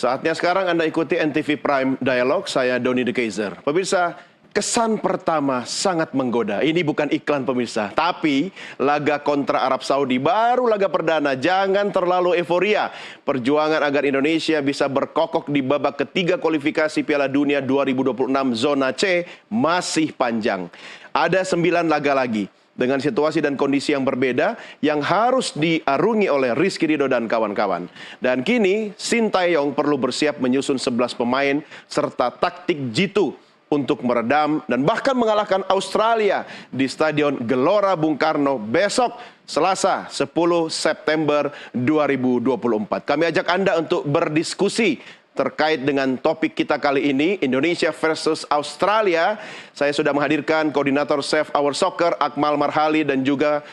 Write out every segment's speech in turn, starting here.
Saatnya sekarang Anda ikuti NTV Prime Dialog, saya Doni De Keizer. Pemirsa, kesan pertama sangat menggoda. Ini bukan iklan pemirsa, tapi laga kontra Arab Saudi, baru laga perdana. Jangan terlalu euforia. Perjuangan agar Indonesia bisa berkokok di babak ketiga kualifikasi Piala Dunia 2026 zona C masih panjang. Ada 9 laga lagi, dengan situasi dan kondisi yang berbeda yang harus diarungi oleh Rizky Ridho dan kawan-kawan. Dan kini Sintayong perlu bersiap menyusun 11 pemain serta taktik jitu untuk meredam dan bahkan mengalahkan Australia di Stadion Gelora Bung Karno besok Selasa 10 September 2024. Kami ajak Anda untuk berdiskusi terkait dengan topik kita kali ini, Indonesia versus Australia. Saya sudah menghadirkan koordinator Save Our Soccer, Akmal Marhali, dan juga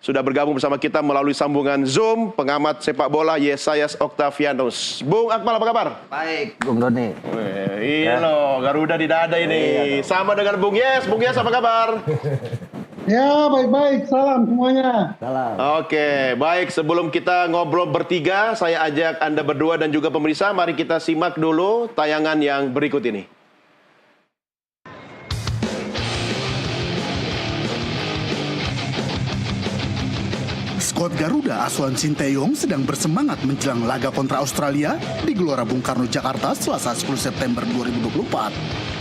sudah bergabung bersama kita melalui sambungan Zoom, pengamat sepak bola Yesayas Octavianus. Bung Akmal, apa kabar? Baik, Bung Doni. Iya loh, Garuda di dada ini. Sama dengan Bung Yes. Bung Yes, apa kabar? Ya, baik-baik. Salam semuanya. Salam. Oke, baik. Sebelum kita ngobrol bertiga, saya ajak Anda berdua dan juga pemirsa, mari kita simak dulu tayangan yang berikut ini. Skuad Garuda asuhan Sintayong sedang bersemangat menjelang laga kontra Australia di Gelora Bung Karno, Jakarta, Selasa 10 September 2024.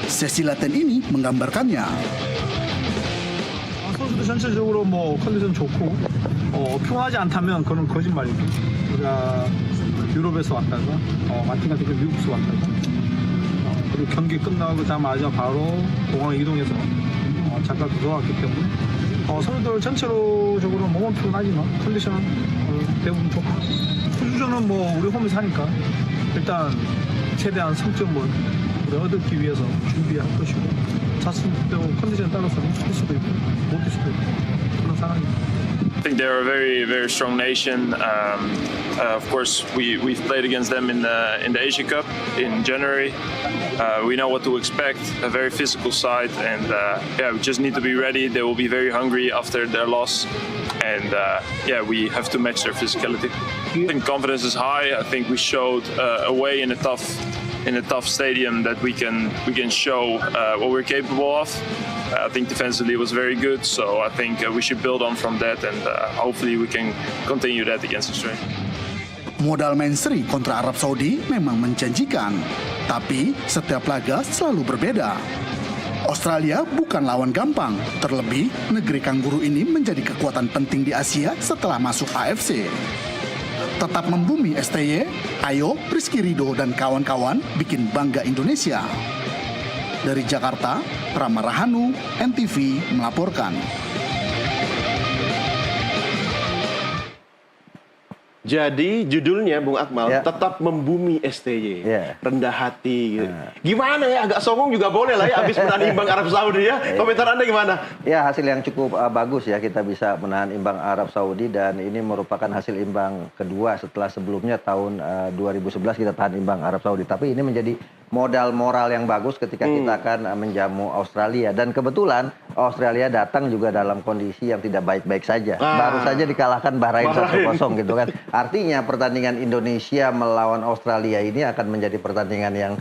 Sesi latihan ini menggambarkannya. 선수들 전체적으로 뭐 컨디션 좋고 피곤하지 않다면 그건 거짓말이고 우리가 유럽에서 왔다가 마틴 같은 경우 미국에서 왔다가 그리고 경기 끝나자마자 바로 공항에 이동해서 잠깐 들어왔기 때문에 선수들 전체적으로 몸은 피곤하지만 컨디션은 대부분 좋고 투수전은 뭐 우리 홈에서 하니까 일단 최대한 승점을 우리 얻기 위해서 준비할 것이고 자신도 컨디션 따라서는 할 수도 있고 못 할 수도 있고 그런 상황입니다. I think they're a very, very strong nation. Of course, we've played against them in the Asia Cup in January. We know what to expect, a very physical side, and yeah, we just need to be ready. They will be very hungry after their loss, and yeah, we have to match their physicality. I think confidence is high. I think we showed away in a tough stadium that we can show what we're capable of. I think defensively it was very good, so I think we should build on from that, and hopefully we can continue that against Australia. Modal main seri kontra Arab Saudi memang menjanjikan, tapi setiap laga selalu berbeda. Australia bukan lawan gampang, terlebih negeri kanguru ini menjadi kekuatan penting di Asia setelah masuk AFC. Tetap membumi STY, ayo Rizky Ridho dan kawan-kawan bikin bangga Indonesia. Dari Jakarta, Rama Rahanu, NTV melaporkan. Jadi judulnya Bung Akmal, tetap membumi STY, rendah hati gitu. Gimana ya, agak songong juga boleh lah ya, habis menahan imbang Arab Saudi ya. Komentar Anda gimana? Ya, hasil yang cukup bagus ya, kita bisa menahan imbang Arab Saudi, dan ini merupakan hasil imbang kedua setelah sebelumnya tahun 2011 kita tahan imbang Arab Saudi. Tapi ini menjadi modal moral yang bagus ketika kita akan menjamu Australia, dan kebetulan Australia datang juga dalam kondisi yang tidak baik-baik saja. Baru saja dikalahkan Bahrain 1-0 gitu kan. Artinya pertandingan Indonesia melawan Australia ini akan menjadi pertandingan yang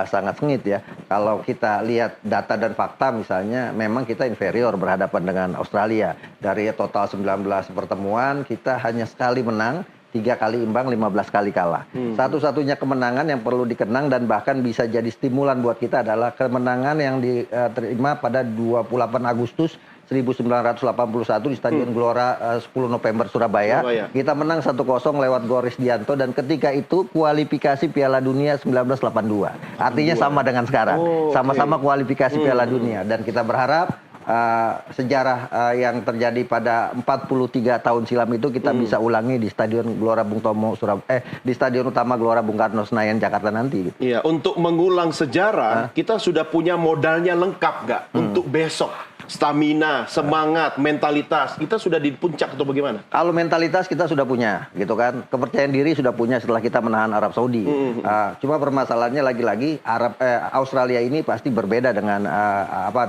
sangat sengit ya. Kalau kita lihat data dan fakta misalnya, memang kita inferior berhadapan dengan Australia. Dari total 19 pertemuan, kita hanya sekali menang, 3 kali imbang, 15 kali kalah. Satu-satunya kemenangan yang perlu dikenang dan bahkan bisa jadi stimulan buat kita adalah kemenangan yang diterima pada 28 Agustus 1981 di Stadion Gelora 10 November Surabaya. Kita menang 1-0 lewat gol Risdianto, dan ketika itu kualifikasi Piala Dunia 1982. Artinya sama dengan sekarang. Sama-sama kualifikasi Piala Dunia, dan kita berharap sejarah yang terjadi pada 43 tahun silam itu kita bisa ulangi di Stadion Gelora Bung Tomo di Stadion Utama Gelora Bung Karno Senayan Jakarta nanti gitu. Iya, untuk mengulang sejarah kita sudah punya modalnya lengkap nggak untuk besok? Stamina, semangat, mentalitas, kita sudah di puncak atau bagaimana? Kalau mentalitas kita sudah punya, gitu kan. Kepercayaan diri sudah punya setelah kita menahan Arab Saudi. Cuma permasalahannya lagi-lagi Australia ini pasti berbeda dengan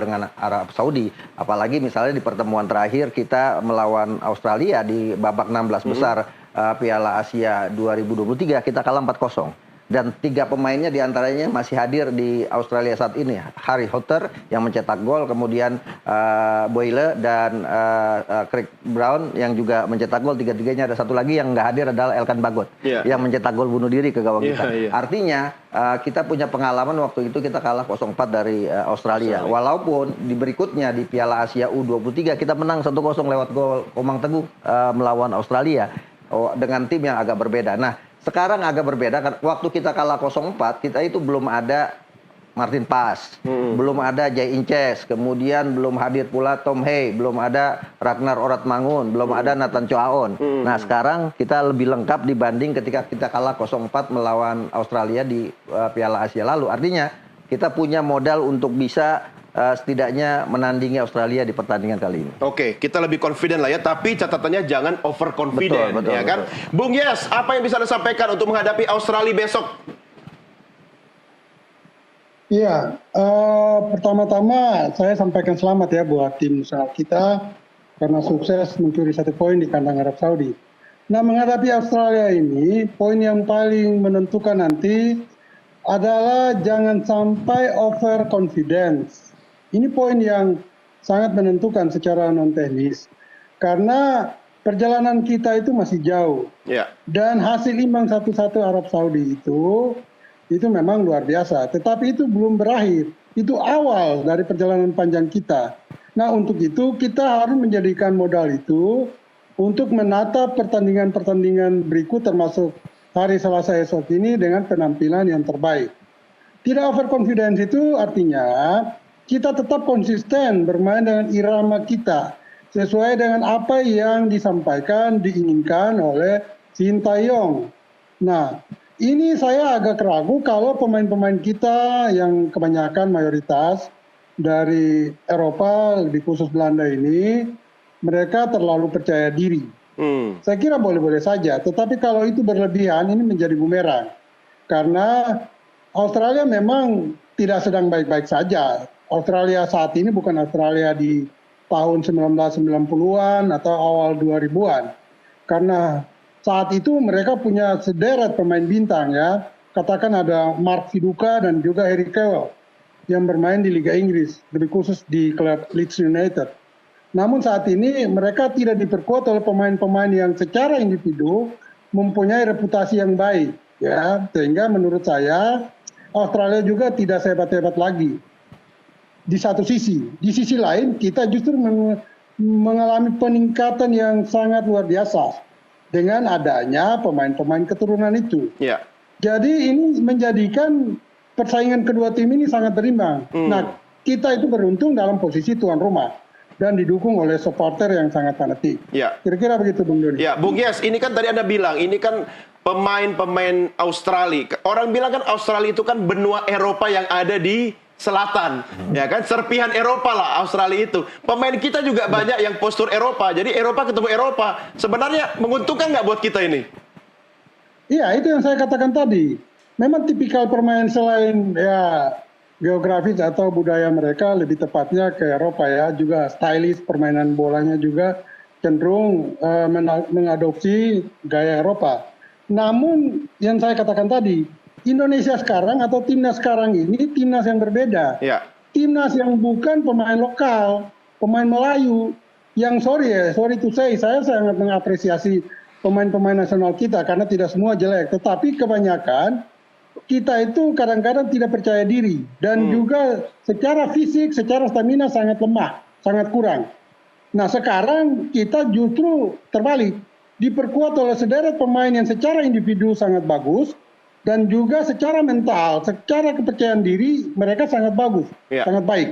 dengan Arab Saudi. Apalagi misalnya di pertemuan terakhir kita melawan Australia di babak 16 besar Piala Asia 2023 kita kalah 4-0. dan 3 pemainnya diantaranya masih hadir di Australia saat ini. Harry Hotter yang mencetak gol, kemudian Boyle dan Craig Brown yang juga mencetak gol. Tiga-tiganya. Ada satu lagi yang nggak hadir adalah Elkan Bagot yang mencetak gol bunuh diri ke gawang kita. Artinya kita punya pengalaman waktu itu kita kalah 0-4 dari Australia. Walaupun di berikutnya di Piala Asia U23 kita menang 1-0 lewat gol Komang Teguh melawan Australia dengan tim yang agak berbeda. Nah, sekarang agak berbeda kan waktu kita kalah 0-4 kita itu belum ada Martin Paes, belum ada Jay Inces, kemudian belum hadir pula Tom Hay, belum ada Ragnar Oratmangun, belum ada Nathan Choaon. Nah, sekarang kita lebih lengkap dibanding ketika kita kalah 0-4 melawan Australia di Piala Asia lalu. Artinya kita punya modal untuk bisa setidaknya menandingi Australia di pertandingan kali ini. Oke, kita lebih confident lah ya, tapi catatannya jangan overconfident, betul, ya kan? Bung Yes, apa yang bisa Anda sampaikan untuk menghadapi Australia besok? Iya, pertama-tama saya sampaikan selamat ya buat tim nasional kita karena sukses mencuri 1 poin di kandang Arab Saudi. Nah, menghadapi Australia ini, poin yang paling menentukan nanti adalah jangan sampai overconfidence. Ini poin yang sangat menentukan secara non-teknis. Karena perjalanan kita itu masih jauh. Dan hasil imbang 1-1 Arab Saudi itu memang luar biasa. Tetapi itu belum berakhir. Itu awal dari perjalanan panjang kita. Nah, untuk itu kita harus menjadikan modal itu untuk menata pertandingan-pertandingan berikut termasuk hari Selasa esok ini dengan penampilan yang terbaik. Tidak overconfidence itu artinya kita tetap konsisten bermain dengan irama kita sesuai dengan apa yang disampaikan, diinginkan oleh Shin Tae-yong. Nah, ini saya agak ragu kalau pemain-pemain kita yang kebanyakan mayoritas dari Eropa, lebih khusus Belanda ini, mereka terlalu percaya diri. Saya kira boleh-boleh saja, tetapi kalau itu berlebihan ini menjadi bumerang. Karena Australia memang tidak sedang baik-baik saja. Australia saat ini bukan Australia di tahun 1990-an atau awal 2000-an. Karena saat itu mereka punya sederet pemain bintang ya. Katakan ada Mark Viduka dan juga Harry Kewell yang bermain di Liga Inggris, lebih khusus di klub Leeds United. Namun saat ini mereka tidak diperkuat oleh pemain-pemain yang secara individu mempunyai reputasi yang baik. Ya, sehingga menurut saya Australia juga tidak sehebat-hebat lagi. Di satu sisi. Di sisi lain kita justru mengalami peningkatan yang sangat luar biasa dengan adanya pemain-pemain keturunan itu. Jadi ini menjadikan persaingan kedua tim ini sangat berimbang. Nah, kita itu beruntung dalam posisi tuan rumah dan didukung oleh supporter yang sangat fanatik. Kira-kira begitu, Bung Doni. Ya, Bung Yes, ini kan tadi Anda bilang, ini kan pemain-pemain Australia. Orang bilang kan Australia itu kan benua Eropa yang ada di selatan, ya kan, serpihan Eropa lah Australia itu. Pemain kita juga banyak yang postur Eropa, jadi Eropa ketemu Eropa. Sebenarnya menguntungkan nggak buat kita ini? Iya, itu yang saya katakan tadi. Memang tipikal permainan selain ya geografis atau budaya mereka lebih tepatnya ke Eropa ya, juga stylish permainan bolanya juga cenderung mengadopsi gaya Eropa. Namun yang saya katakan tadi, Indonesia sekarang atau timnas sekarang ini timnas yang berbeda. Timnas yang bukan pemain lokal, pemain Melayu. Yang sorry to say, saya sangat mengapresiasi pemain-pemain nasional kita karena tidak semua jelek. Tetapi kebanyakan kita itu kadang-kadang tidak percaya diri. Dan juga secara fisik, secara stamina sangat lemah, sangat kurang. Nah, sekarang kita justru terbalik. Diperkuat oleh sederet pemain yang secara individu sangat bagus. Dan juga secara mental, secara kepercayaan diri, mereka sangat bagus, sangat baik.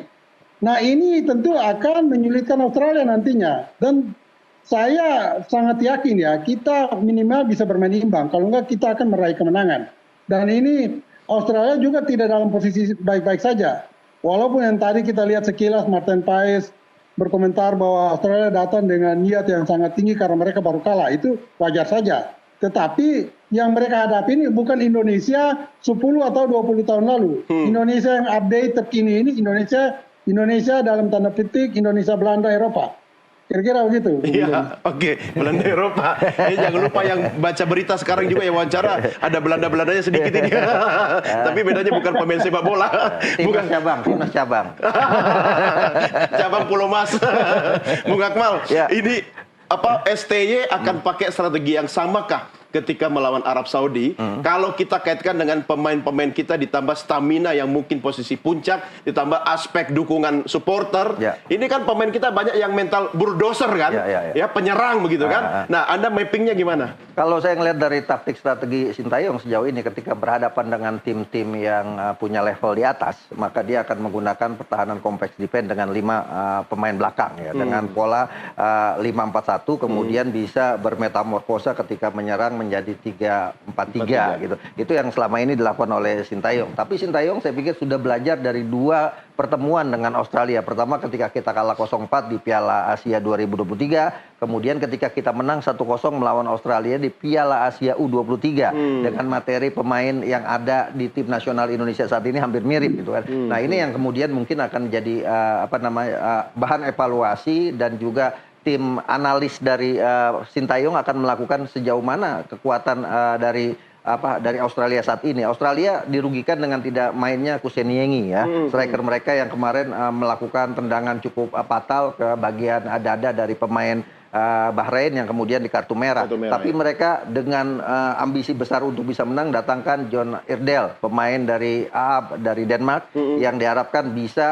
Nah, ini tentu akan menyulitkan Australia nantinya. Dan saya sangat yakin ya, kita minimal bisa bermain imbang. Kalau enggak, kita akan meraih kemenangan. Dan ini Australia juga tidak dalam posisi baik-baik saja. Walaupun yang tadi kita lihat sekilas Martin Paes berkomentar bahwa Australia datang dengan niat yang sangat tinggi karena mereka baru kalah. Itu wajar saja. Tetapi yang mereka hadapi ini bukan Indonesia 10 atau 20 tahun lalu. Indonesia yang update terkini ini Indonesia dalam tanda petik Indonesia Belanda Eropa. Kira-kira begitu. Iya, oke. Belanda Eropa. Jangan lupa yang baca berita sekarang juga yang wawancara ada Belanda-Belandanya sedikit ini. Tapi bedanya bukan pemain sepak bola. Timnas cabang. Cabang Pulau Mas. Bung Akmal, Ya. ini apa STY akan pakai strategi yang samakah ketika melawan Arab Saudi? Kalau kita kaitkan dengan pemain-pemain kita ditambah stamina yang mungkin posisi puncak, ditambah aspek dukungan supporter. Ya. Ini kan pemain kita banyak yang mental bulldozer kan? Ya. Penyerang begitu kan? Nah, Anda mappingnya gimana? Kalau saya ngelihat dari taktik strategi Sintayong sejauh ini ketika berhadapan dengan tim-tim yang punya level di atas, maka dia akan menggunakan pertahanan kompleks defense dengan 5 pemain belakang ya, dengan pola 5-4-1, kemudian bisa bermetamorfosa ketika menyerang menjadi 3-4-3 gitu. Itu yang selama ini dilakukan oleh Sintayong. Tapi Sintayong saya pikir sudah belajar dari 2 pertemuan dengan Australia. Pertama ketika kita kalah 0-4 di Piala Asia 2023, kemudian ketika kita menang 1-0 melawan Australia di Piala Asia U23 dengan materi pemain yang ada di tim nasional Indonesia saat ini hampir mirip gitu kan. Nah, ini yang kemudian mungkin akan jadi bahan evaluasi, dan juga tim analis dari Sintayong akan melakukan sejauh mana kekuatan dari Australia saat ini. Australia dirugikan dengan tidak mainnya Koscielny ya, striker mereka yang kemarin melakukan tendangan cukup fatal ke bagian dada dari pemain Bahrain yang kemudian di kartu merah. Tapi mereka dengan ambisi besar untuk bisa menang datangkan John Irdel, pemain dari Denmark yang diharapkan bisa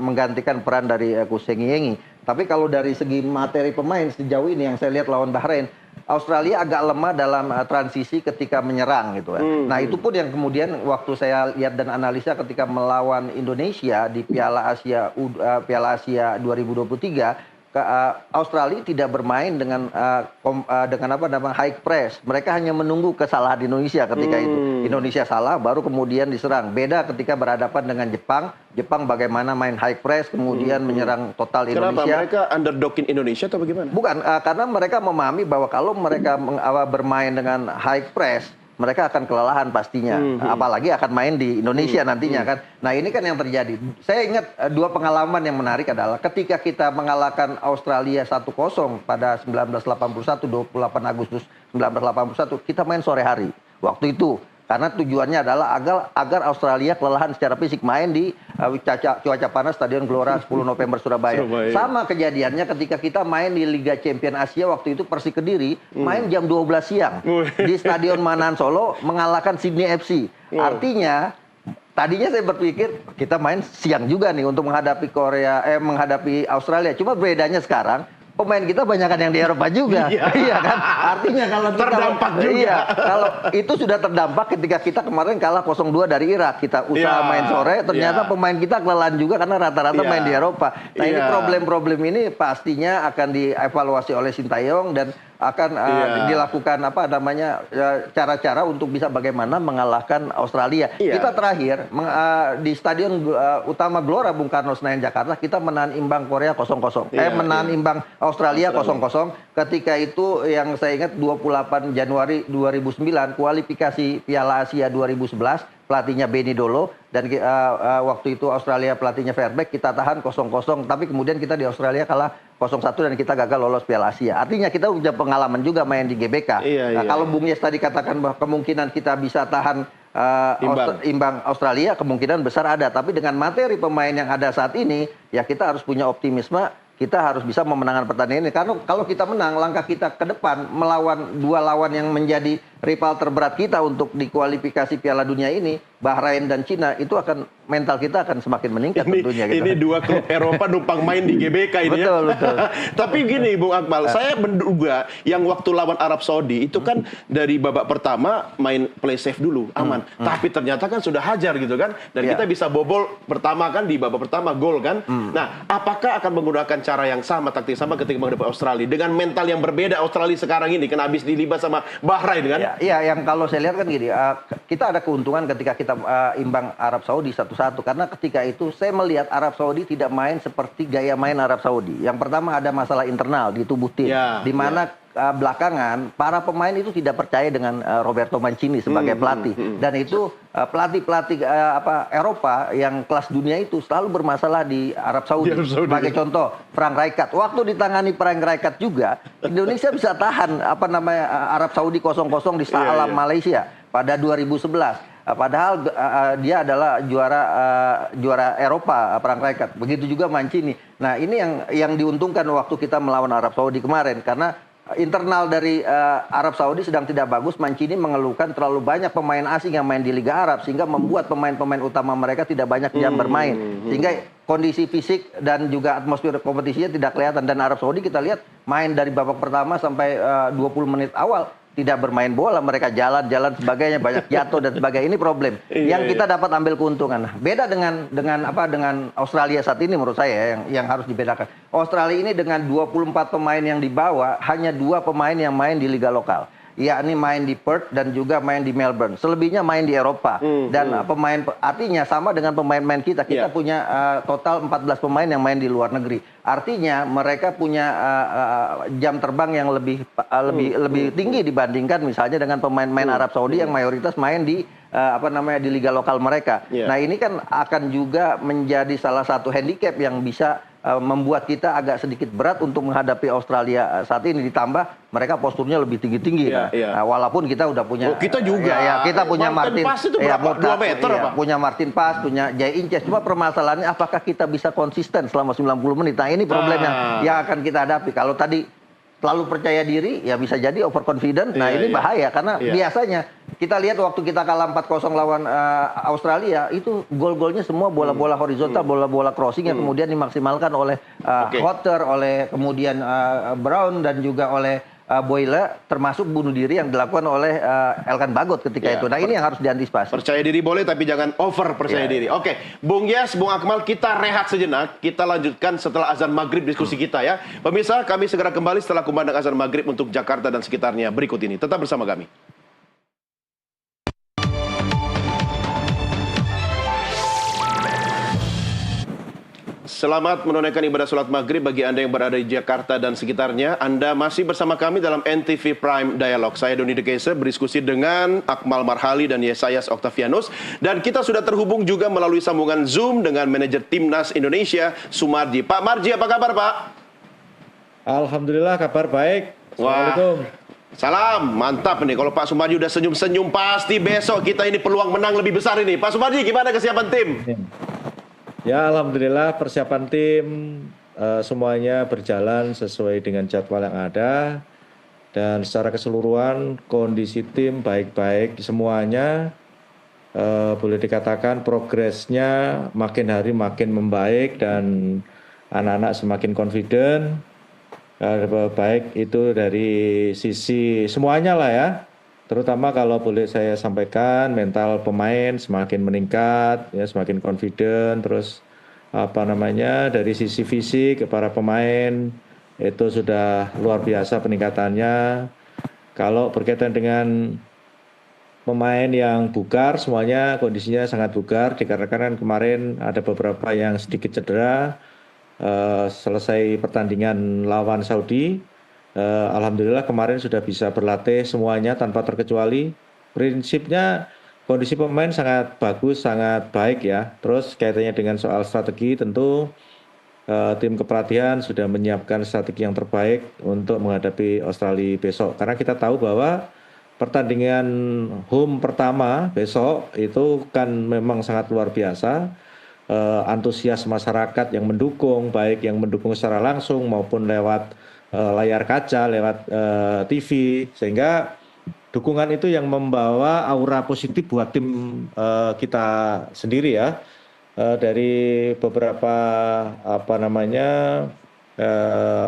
menggantikan peran dari Koscielny. Tapi kalau dari segi materi pemain sejauh ini yang saya lihat lawan Bahrain, Australia agak lemah dalam transisi ketika menyerang gitu kan. Nah, itu pun yang kemudian waktu saya lihat dan analisa ketika melawan Indonesia di Piala Asia 2023, Australia tidak bermain dengan high press. Mereka hanya menunggu kesalahan Indonesia ketika itu. Indonesia salah baru kemudian diserang. Beda ketika berhadapan dengan Jepang. Jepang bagaimana main high press kemudian menyerang total Indonesia. Kenapa? Mereka underdogin Indonesia atau bagaimana? Bukan, karena mereka memahami bahwa kalau mereka bermain dengan high press, mereka akan kelelahan pastinya. Apalagi akan main di Indonesia nantinya kan. Nah, ini kan yang terjadi. Saya ingat 2 pengalaman yang menarik adalah ketika kita mengalahkan Australia 1-0 pada 1981, 28 Agustus 1981, kita main sore hari waktu itu. Karena tujuannya adalah agar Australia kelelahan secara fisik main di cuaca panas Stadion Gelora 10 November Surabaya. Sama kejadiannya ketika kita main di Liga Champion Asia waktu itu Persik Kediri main jam 12 siang di Stadion Manan Solo mengalahkan Sydney FC. Artinya tadinya saya berpikir kita main siang juga nih untuk menghadapi Australia. Cuma bedanya sekarang pemain kita banyakan yang di Eropa juga. Iya kan? Artinya kalau kita terdampak juga. Iya, kalau itu sudah terdampak ketika kita kemarin kalah 0-2 dari Irak. Kita usaha main sore, ternyata pemain kita kelelahan juga karena rata-rata main di Eropa. Nah, ini problem-problem ini pastinya akan dievaluasi oleh Sintayong dan akan dilakukan cara-cara untuk bisa bagaimana mengalahkan Australia. Kita terakhir di Stadion Utama Gelora Bung Karno Senayan Jakarta kita menahan imbang Korea 0-0. Menahan imbang Australia 0-0. Ketika itu yang saya ingat 28 Januari 2009 kualifikasi Piala Asia 2011, pelatihnya Benny Dolo, dan waktu itu Australia pelatihnya Verbeek, kita tahan 0-0, tapi kemudian kita di Australia kalah 0-1 dan kita gagal lolos Piala Asia. Artinya kita punya pengalaman juga main di GBK. Kalau Bung Yes tadi katakan bahwa kemungkinan kita bisa tahan imbang Australia, kemungkinan besar ada. Tapi dengan materi pemain yang ada saat ini, ya kita harus punya optimisme. Kita harus bisa memenangkan pertandingan ini. Karena kalau kita menang, langkah kita ke depan melawan 2 lawan yang menjadi rival terberat kita untuk di kualifikasi Piala Dunia ini, Bahrain dan Cina, itu akan mental kita akan semakin meningkat tentunya. Gitu. Ini 2 klub Eropa numpang main di GBK ini betul. Tapi gini Bung Akmal, saya menduga yang waktu lawan Arab Saudi itu kan dari babak pertama main play safe dulu, aman. Tapi ternyata kan sudah hajar gitu kan. Dan kita bisa bobol pertama kan di babak pertama gol kan. Nah, apakah akan menggunakan cara yang sama, taktik sama ketika menghadapi Australia dengan mental yang berbeda Australia sekarang ini, kena habis dilibas sama Bahrain kan? Iya, yang kalau saya lihat kan gini, kita ada keuntungan ketika kita imbang Arab Saudi 1-1, karena ketika itu saya melihat Arab Saudi tidak main seperti gaya main Arab Saudi. Yang pertama ada masalah internal di tubuh tim, di mana belakangan para pemain itu tidak percaya dengan Roberto Mancini sebagai pelatih, dan itu pelatih-pelatih Eropa yang kelas dunia itu selalu bermasalah di Arab Saudi. Sebagai contoh, Frank Rijkaard. Waktu ditangani Frank Rijkaard juga, Indonesia bisa tahan Arab Saudi 0-0 di Shah Alam Malaysia pada 2011. Padahal dia adalah juara Eropa, Frank Rijkaard. Begitu juga Mancini. Nah, ini yang diuntungkan waktu kita melawan Arab Saudi kemarin, karena internal dari Arab Saudi sedang tidak bagus. Mancini mengeluhkan terlalu banyak pemain asing yang main di Liga Arab, sehingga membuat pemain-pemain utama mereka tidak banyak jam bermain, sehingga kondisi fisik dan juga atmosfer kompetisinya tidak kelihatan. Dan Arab Saudi kita lihat main dari babak pertama sampai 20 menit awal tidak bermain bola, mereka jalan-jalan sebagainya, banyak jatuh dan sebagainya. Ini problem yang kita dapat ambil keuntungan. Nah, beda dengan Australia saat ini menurut saya yang harus dibedakan. Australia ini dengan 24 pemain yang dibawa, hanya 2 pemain yang main di liga lokal, yakni main di Perth dan juga main di Melbourne. Selebihnya main di Eropa. Dan artinya sama dengan pemain-pemain kita. Kita punya total 14 pemain yang main di luar negeri. Artinya mereka punya jam terbang yang lebih tinggi dibandingkan misalnya dengan pemain-pemain Arab Saudi yang mayoritas main di di liga lokal mereka. Nah, ini kan akan juga menjadi salah satu handicap yang bisa membuat kita agak sedikit berat untuk menghadapi Australia saat ini, ditambah mereka posturnya lebih tinggi-tinggi. Nah, walaupun kita udah punya kita juga kita punya Martin Paes itu berapa? 2 meter apa? Punya Martin Paes, punya Jay Inces. Cuma permasalahannya apakah kita bisa konsisten selama 90 menit. Nah, ini problemnya yang akan kita hadapi. Kalau tadi terlalu percaya diri, ya bisa jadi overconfident. Nah, ini bahaya karena biasanya kita lihat waktu kita kalah 4-0 lawan Australia, itu gol-golnya semua bola-bola horizontal, bola-bola crossing yang kemudian dimaksimalkan oleh Hotter, oleh kemudian Brown dan juga oleh Boyle, termasuk bunuh diri yang dilakukan oleh Elkan Bagot ketika itu. Nah, ini yang harus diantisipasi. Percaya diri boleh, tapi jangan over percaya diri. Oke, Bung Yes, Bung Akmal, kita rehat sejenak. Kita lanjutkan setelah azan maghrib diskusi kita ya. Pemirsa, kami segera kembali setelah kumandang azan maghrib untuk Jakarta dan sekitarnya berikut ini. Tetap bersama kami. Selamat menunaikan ibadah sholat maghrib bagi Anda yang berada di Jakarta dan sekitarnya. Anda masih bersama kami dalam NTV Prime Dialog. Saya Doni De Keyser berdiskusi dengan Akmal Marhali dan Yesayas Octavianus. Dan kita sudah terhubung juga melalui sambungan Zoom dengan manajer Timnas Indonesia, Sumarji. Pak Marji, apa kabar Pak? Alhamdulillah kabar baik. Assalamualaikum. Salam, mantap nih. Kalau Pak Sumarji udah senyum-senyum, pasti besok kita ini peluang menang lebih besar ini. Pak Sumarji, gimana kesiapan tim? Ya, alhamdulillah persiapan tim semuanya berjalan sesuai dengan jadwal yang ada, dan secara keseluruhan kondisi tim baik-baik semuanya. Boleh dikatakan progresnya makin hari makin membaik dan anak-anak semakin confident. Baik itu dari sisi semuanya lah ya. Terutama kalau boleh saya sampaikan, mental pemain semakin meningkat, ya semakin confident. Terus dari sisi fisik para pemain itu sudah luar biasa peningkatannya. Kalau berkaitan dengan pemain yang bugar, semuanya kondisinya sangat bugar. Dikarenakan kemarin ada beberapa yang sedikit cedera. Selesai pertandingan lawan Saudi. Alhamdulillah kemarin sudah bisa berlatih semuanya tanpa terkecuali. Prinsipnya kondisi pemain sangat bagus, sangat baik ya. Terus kaitannya dengan soal strategi, tentu tim kepelatihan sudah menyiapkan strategi yang terbaik untuk menghadapi Australia besok. Karena kita tahu bahwa pertandingan home pertama besok itu kan memang sangat luar biasa. Antusias masyarakat yang mendukung, baik yang mendukung secara langsung maupun lewat layar kaca, lewat TV, sehingga dukungan itu yang membawa aura positif buat tim kita sendiri ya. Dari beberapa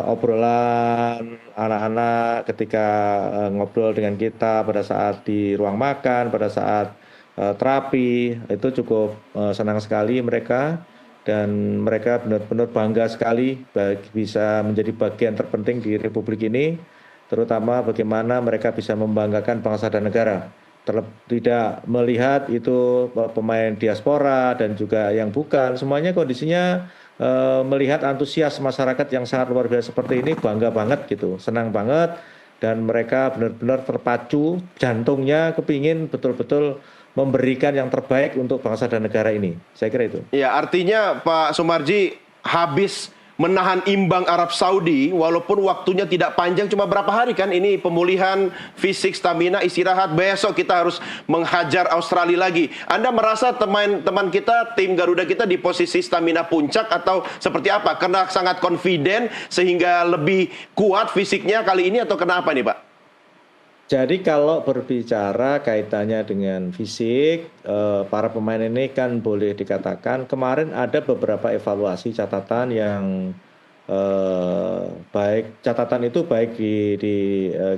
obrolan anak-anak ketika ngobrol dengan kita pada saat di ruang makan, pada saat terapi, itu cukup senang sekali mereka. Dan mereka benar-benar bangga sekali bisa menjadi bagian terpenting di Republik ini, terutama bagaimana mereka bisa membanggakan bangsa dan negara. Tidak melihat itu pemain diaspora dan juga yang bukan, semuanya kondisinya melihat antusias masyarakat yang sangat luar biasa seperti ini, bangga banget gitu, senang banget. dan mereka benar-benar terpacu, jantungnya kepingin betul-betul memberikan yang terbaik untuk bangsa dan negara ini. Saya kira itu. Ya, artinya Pak Sumarji habis menahan imbang Arab Saudi walaupun waktunya tidak panjang, cuma berapa hari kan ini pemulihan fisik, stamina, istirahat, besok kita harus menghajar Australia lagi. Anda merasa teman-teman kita, tim Garuda kita di posisi stamina puncak atau seperti apa? Karena sangat confident sehingga lebih kuat fisiknya kali ini atau kenapa nih Pak? Jadi kalau berbicara kaitannya dengan fisik, para pemain ini kan boleh dikatakan kemarin ada beberapa evaluasi catatan yang baik. Catatan itu baik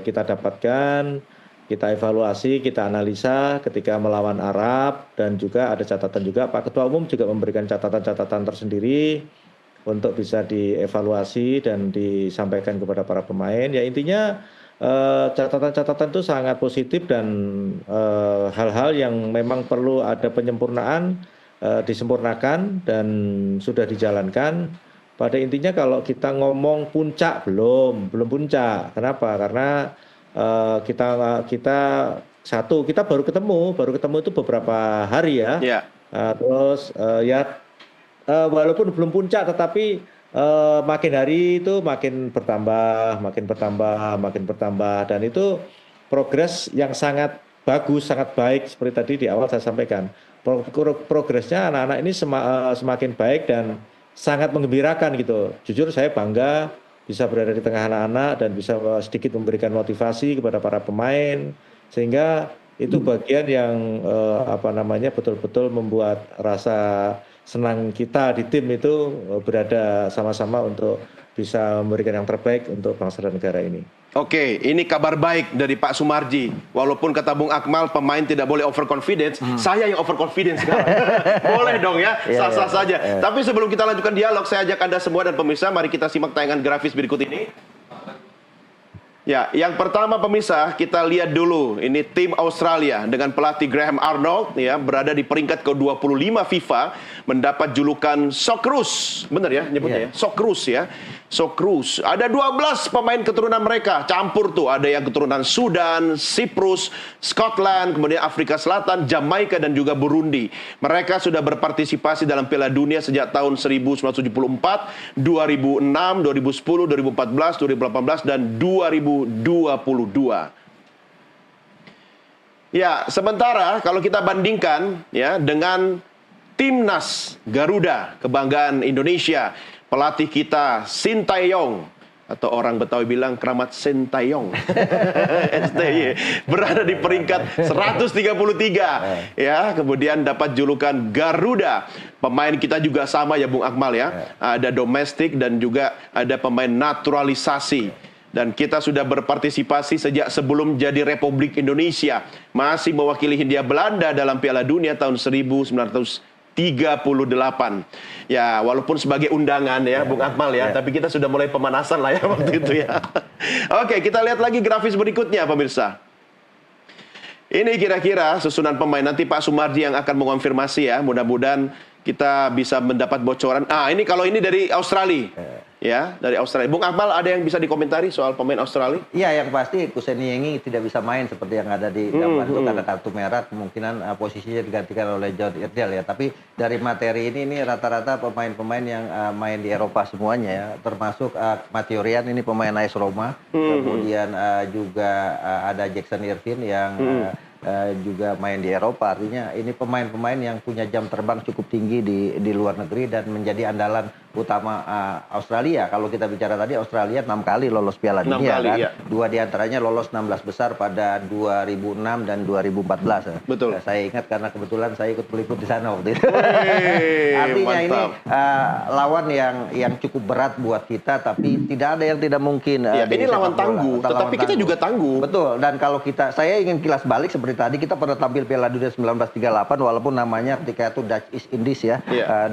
kita dapatkan, kita evaluasi, kita analisa ketika melawan Arab, dan juga ada catatan juga Pak Ketua Umum juga memberikan catatan-catatan tersendiri untuk bisa dievaluasi dan disampaikan kepada para pemain. Ya intinya catatan-catatan itu sangat positif dan hal-hal yang memang perlu ada penyempurnaan disempurnakan dan sudah dijalankan. Pada intinya kalau kita ngomong puncak belum puncak. Kenapa? Karena kita baru ketemu itu beberapa hari ya. Ya. Terus walaupun belum puncak tetapi makin hari itu makin bertambah dan itu progres yang sangat bagus, sangat baik seperti tadi di awal saya sampaikan. Progresnya anak-anak ini semakin baik dan sangat menggembirakan gitu. Jujur saya bangga bisa berada di tengah anak-anak dan bisa sedikit memberikan motivasi kepada para pemain sehingga itu bagian yang betul-betul membuat rasa senang kita di tim itu berada sama-sama untuk bisa memberikan yang terbaik untuk bangsa dan negara ini. Oke, ini kabar baik dari Pak Sumarji. Walaupun kata Bung Akmal pemain tidak boleh overconfidence, saya yang overconfidence sekarang. Boleh dong ya, sah-sah saja. Tapi sebelum kita lanjutkan dialog, saya ajak Anda semua dan pemirsa, mari kita simak tayangan grafis berikut ini. Ya, yang pertama pemirsa, kita lihat dulu. Ini tim Australia dengan pelatih Graham Arnold ya, berada di peringkat ke-25 FIFA, mendapat julukan Socceroos. Benar ya nyebutnya ya? Socceroos ya. Socceroos. Ada 12 pemain keturunan mereka, campur tuh. Ada yang keturunan Sudan, Siprus, Scotland, kemudian Afrika Selatan, Jamaika dan juga Burundi. Mereka sudah berpartisipasi dalam Piala Dunia sejak tahun 1974, 2006, 2010, 2014, 2018 dan 2022. Ya, sementara kalau kita bandingkan ya dengan Timnas Garuda, kebanggaan Indonesia, pelatih kita Sintayong atau orang Betawi bilang Kramat Sintayong STY berada di peringkat 133 ya, kemudian dapat julukan Garuda. Pemain kita juga sama ya Bung Akmal ya, ada domestik dan juga ada pemain naturalisasi. Dan kita sudah berpartisipasi sejak sebelum jadi Republik Indonesia, masih mewakili Hindia Belanda dalam Piala Dunia tahun 1938. Ya, walaupun sebagai undangan ya, Bung Akmal ya, tapi kita sudah mulai pemanasan lah ya waktu itu ya. Oke, kita lihat lagi grafis berikutnya pemirsa. Ini kira-kira susunan pemain. Nanti Pak Sumarji yang akan mengonfirmasi ya, mudah-mudahan kita bisa mendapat bocoran. Ini kalau ini dari Australia. Ya, dari Australia. Bung Akmal, ada yang bisa dikomentari soal pemain Australia? Iya, yang pasti Kuseniengi tidak bisa main seperti yang ada di gambar itu karena kartu merah, kemungkinan posisinya digantikan oleh John Irdal ya. Tapi dari materi ini rata-rata pemain-pemain yang main di Eropa semuanya ya, termasuk Matteo Ryan ini pemain AS Roma, kemudian juga ada Jackson Irvine yang juga main di Eropa. Artinya ini pemain-pemain yang punya jam terbang cukup tinggi di luar negeri dan menjadi andalan utama Australia. Kalau kita bicara tadi, Australia 6 kali lolos Piala Dunia kan. Ya. 2 diantaranya lolos 16 besar pada 2006 dan 2014. Betul. Saya ingat karena kebetulan saya ikut meliput di sana waktu itu. Artinya mantap. Ini lawan yang cukup berat buat kita, tapi tidak ada yang tidak mungkin. Ya, ini lawan tangguh, tetapi kita juga tangguh. Betul. Dan kalau saya ingin kilas balik seperti tadi kita pernah tampil Piala Dunia 1938 walaupun namanya ketika itu Dutch East Indies ya,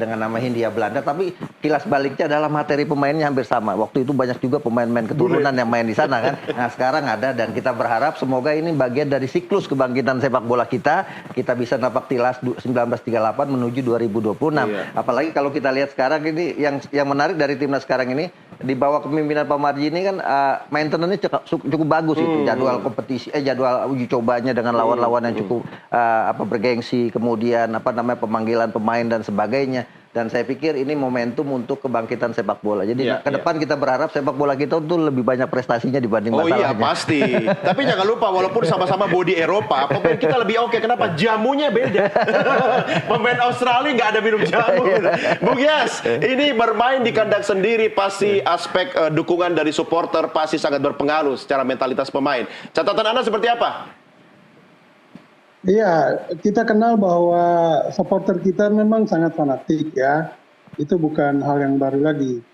dengan nama Hindia Belanda, tapi kilas baliknya adalah materi pemainnya hampir sama. Waktu itu banyak juga pemain-pemain keturunan yang main di sana kan. Nah sekarang ada, dan kita berharap semoga ini bagian dari siklus kebangkitan sepak bola kita bisa napak tilas 1938 menuju 2026. Apalagi kalau kita lihat sekarang ini yang menarik dari timnas sekarang ini di bawah kepemimpinan Pak Marji ini kan maintenance-nya cukup bagus itu, jadwal kompetisi jadwal uji cobanya dengan lawan-lawan yang cukup bergengsi, kemudian pemanggilan pemain dan sebagainya. Dan saya pikir ini momentum untuk kebangkitan sepak bola. Jadi ke depan kita berharap sepak bola kita itu lebih banyak prestasinya dibanding masalahnya. Oh iya pasti. Tapi jangan lupa walaupun sama-sama body Eropa, pemain kita lebih oke. Kenapa? Jamunya beda. Pemain Australia nggak ada minum jamu. Bung Yas, ini bermain di kandang sendiri pasti aspek dukungan dari supporter pasti sangat berpengaruh secara mentalitas pemain. Catatan Anda seperti apa? Iya, kita kenal bahwa supporter kita memang sangat fanatik ya. Itu bukan hal yang baru lagi.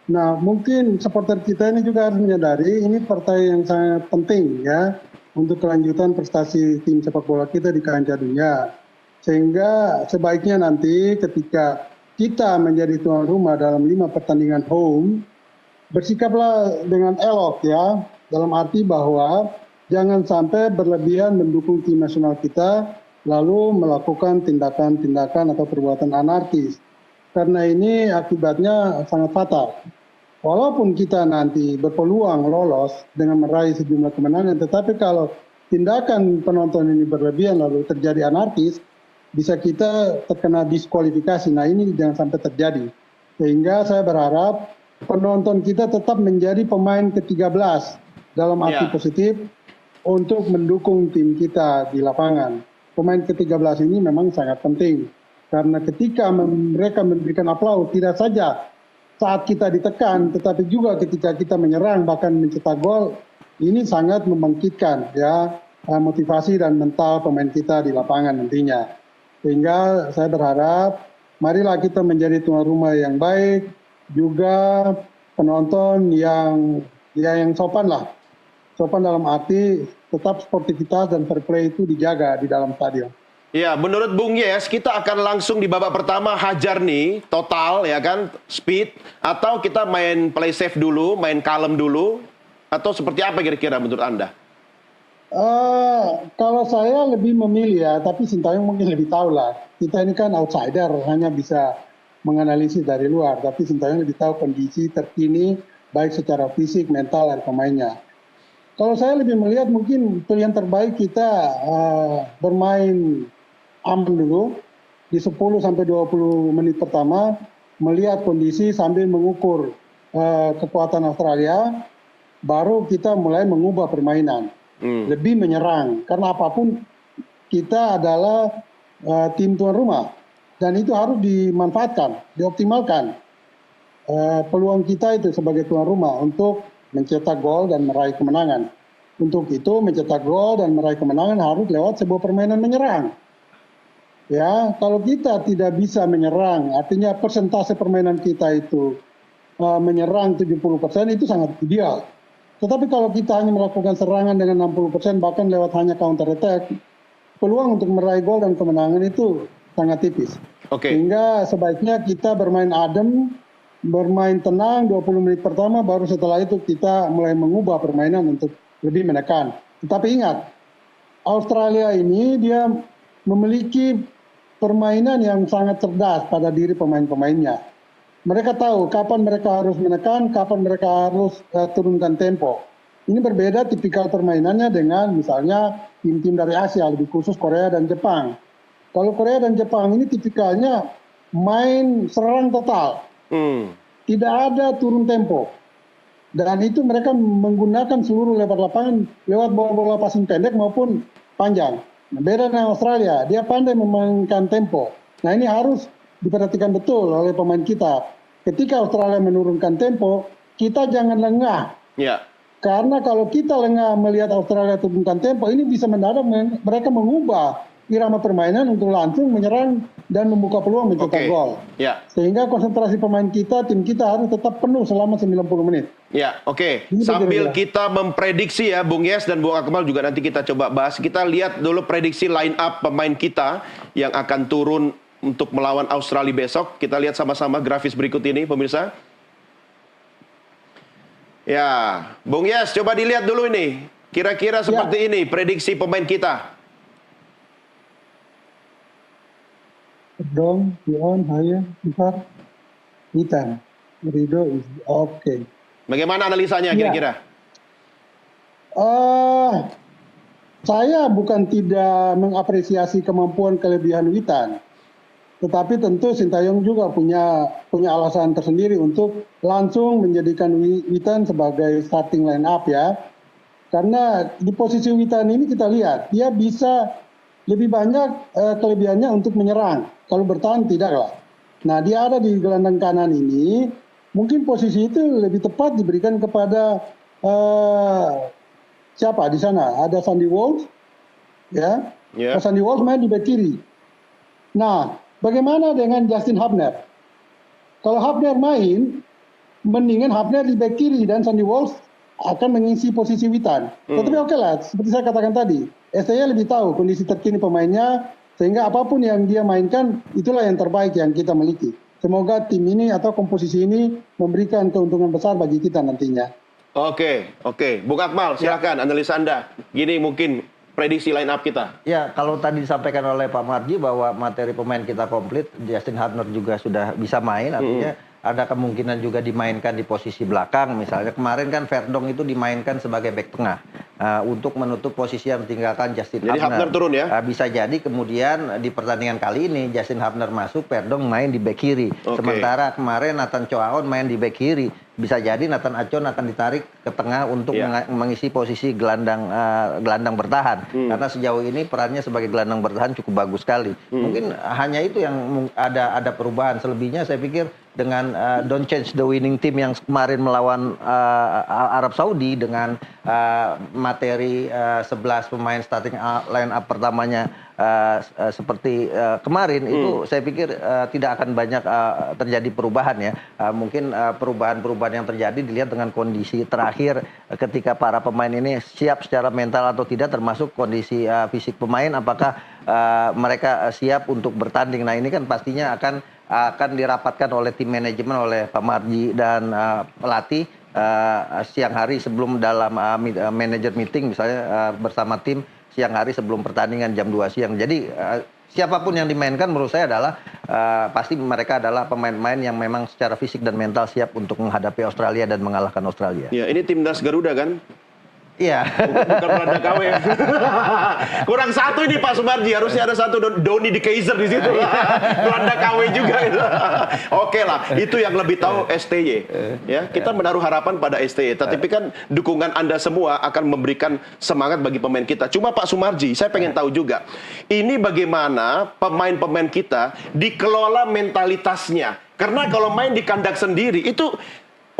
Nah, mungkin supporter kita ini juga harus menyadari ini partai yang sangat penting ya untuk kelanjutan prestasi tim sepak bola kita di kancah dunia. Sehingga sebaiknya nanti ketika kita menjadi tuan rumah dalam 5 pertandingan home, bersikaplah dengan elok ya, dalam arti bahwa jangan sampai berlebihan mendukung tim nasional kita, lalu melakukan tindakan-tindakan atau perbuatan anarkis. Karena ini akibatnya sangat fatal. Walaupun kita nanti berpeluang lolos dengan meraih sejumlah kemenangan, tetapi kalau tindakan penonton ini berlebihan lalu terjadi anarkis, bisa kita terkena diskualifikasi. Nah ini jangan sampai terjadi. Sehingga saya berharap penonton kita tetap menjadi pemain ke-13 dalam arti positif, untuk mendukung tim kita di lapangan. Pemain ke-13 ini memang sangat penting. Karena ketika mereka memberikan aplaus, tidak saja saat kita ditekan, tetapi juga ketika kita menyerang, bahkan mencetak gol, ini sangat membangkitkan ya motivasi dan mental pemain kita di lapangan nantinya. Sehingga saya berharap, marilah kita menjadi tuan rumah yang baik, juga penonton yang sopan lah. Sopan dalam arti tetap sportivitas dan fair play itu dijaga di dalam stadion. Ya, menurut Bung Yes, kita akan langsung di babak pertama hajar nih, total ya kan, speed, atau kita main play safe dulu, main kalem dulu, atau seperti apa kira-kira menurut Anda? Kalau saya lebih memilih ya, tapi Sintayong mungkin lebih tahu lah. Kita ini kan outsider, hanya bisa menganalisis dari luar, tapi Sintayong lebih tahu kondisi terkini, baik secara fisik, mental, dan pemainnya. Kalau saya lebih melihat mungkin pilihan terbaik kita bermain aman dulu di 10-20 menit pertama, melihat kondisi sambil mengukur kekuatan Australia, baru kita mulai mengubah permainan, lebih menyerang. Karena apapun kita adalah tim tuan rumah dan itu harus dimanfaatkan, dioptimalkan. Peluang kita itu sebagai tuan rumah untuk mencetak gol dan meraih kemenangan. Untuk itu mencetak gol dan meraih kemenangan harus lewat sebuah permainan menyerang. Ya, kalau kita tidak bisa menyerang, artinya persentase permainan kita itu menyerang 70% itu sangat ideal. Tetapi kalau kita hanya melakukan serangan dengan 60%, bahkan lewat hanya counter attack, peluang untuk meraih gol dan kemenangan itu sangat tipis. Sehingga sebaiknya kita bermain adem, bermain tenang 20 menit pertama, baru setelah itu kita mulai mengubah permainan untuk lebih menekan. Tetapi ingat, Australia ini dia memiliki permainan yang sangat cerdas pada diri pemain-pemainnya. Mereka tahu kapan mereka harus menekan, kapan mereka harus turunkan tempo. Ini berbeda tipikal permainannya dengan misalnya tim-tim dari Asia, lebih khusus Korea dan Jepang. Kalau Korea dan Jepang ini tipikalnya main serang total. Tidak ada turun tempo. Dan itu mereka menggunakan seluruh lebar lapangan lewat bola-bola passing pendek maupun panjang. Nah, beda dengan Australia, dia pandai memainkan tempo. Nah ini harus diperhatikan betul oleh pemain kita. Ketika Australia menurunkan tempo, kita jangan lengah. Karena kalau kita lengah melihat Australia turunkan tempo, ini bisa mendadak mereka mengubah irama permainan untuk langsung menyerang dan membuka peluang mencetak Oke. gol. Ya. Sehingga konsentrasi pemain kita, tim kita harus tetap penuh selama 90 menit. Ya, oke. Ini Sambil kira-kira. kita memprediksi ya, Bung Yes dan Bung Akmal juga nanti kita coba bahas. Kita lihat dulu prediksi line up pemain kita yang akan turun untuk melawan Australia besok. Kita lihat sama-sama grafis berikut ini, pemirsa. Ya, Bung Yes, coba dilihat dulu ini. Kira-kira seperti ini prediksi pemain kita. Dong, Pion, Haya, Ifar, Witan, Rido, oke. Bagaimana analisanya Ya. kira-kira? Saya bukan tidak mengapresiasi kemampuan kelebihan Witan, tetapi tentu Sintayong juga punya alasan tersendiri untuk langsung menjadikan Witan sebagai starting line up ya. Karena di posisi Witan ini kita lihat dia bisa lebih banyak kelebihannya untuk menyerang. Kalau bertahan tidaklah. Nah, dia ada di gelandang kanan ini, mungkin posisi itu lebih tepat diberikan kepada siapa di sana? Ada Sandy Walsh, ya. Ya. Sandy Walsh main di bek kiri. Nah, bagaimana dengan Justin Hubner? Kalau Hubner main, mendingan Hubner di bek kiri dan Sandy Walsh akan mengisi posisi Witan. Tetapi oke lah, seperti saya katakan tadi, STY lebih tahu kondisi terkini pemainnya, sehingga apapun yang dia mainkan, itulah yang terbaik yang kita miliki. Semoga tim ini atau komposisi ini memberikan keuntungan besar bagi kita nantinya. Oke. Bung Akmal, silakan analisa Anda. Gini mungkin prediksi line up kita. Ya, kalau tadi disampaikan oleh Pak Marji bahwa materi pemain kita komplit, Justin Hubner juga sudah bisa main, artinya ada kemungkinan juga dimainkan di posisi belakang. Misalnya kemarin kan Verdong itu dimainkan sebagai bek tengah untuk menutup posisi yang ditinggalkan Justin Jadi Hubner. Hubner turun ya? Bisa jadi kemudian di pertandingan kali ini Justin Hubner masuk, Verdong main di bek kiri. Oke. Sementara kemarin Nathan Choaon main di bek kiri. Bisa jadi Nathan Acon akan ditarik ke tengah untuk mengisi posisi gelandang bertahan. Karena sejauh ini perannya sebagai gelandang bertahan cukup bagus sekali. Mungkin hanya itu yang ada perubahan. Selebihnya saya pikir dengan don't change the winning team yang kemarin melawan Arab Saudi dengan materi 11 pemain starting line up pertamanya seperti kemarin itu saya pikir tidak akan banyak terjadi perubahan ya. Mungkin perubahan-perubahan yang terjadi dilihat dengan kondisi terakhir ketika para pemain ini siap secara mental atau tidak, termasuk kondisi fisik pemain, apakah mereka siap untuk bertanding. Nah, ini kan pastinya akan dirapatkan oleh tim manajemen, oleh Pak Marji dan pelatih siang hari sebelum dalam manager meeting misalnya bersama tim siang hari sebelum pertandingan jam 2 siang. Jadi siapapun yang dimainkan menurut saya adalah pasti mereka adalah pemain-pemain yang memang secara fisik dan mental siap untuk menghadapi Australia dan mengalahkan Australia. Ya, ini timnas Garuda kan? Iya. Bukan Belanda KW. Kurang satu ini Pak Sumarji, harusnya ada satu Doni de Keizer di situ. Belanda KW juga itu. Oke lah, itu yang lebih tahu STY. Ya, kita menaruh harapan pada STY. Tapi kan dukungan Anda semua akan memberikan semangat bagi pemain kita. Cuma Pak Sumarji, saya pengen tahu juga, ini bagaimana pemain-pemain kita dikelola mentalitasnya. Karena kalau main di kandang sendiri itu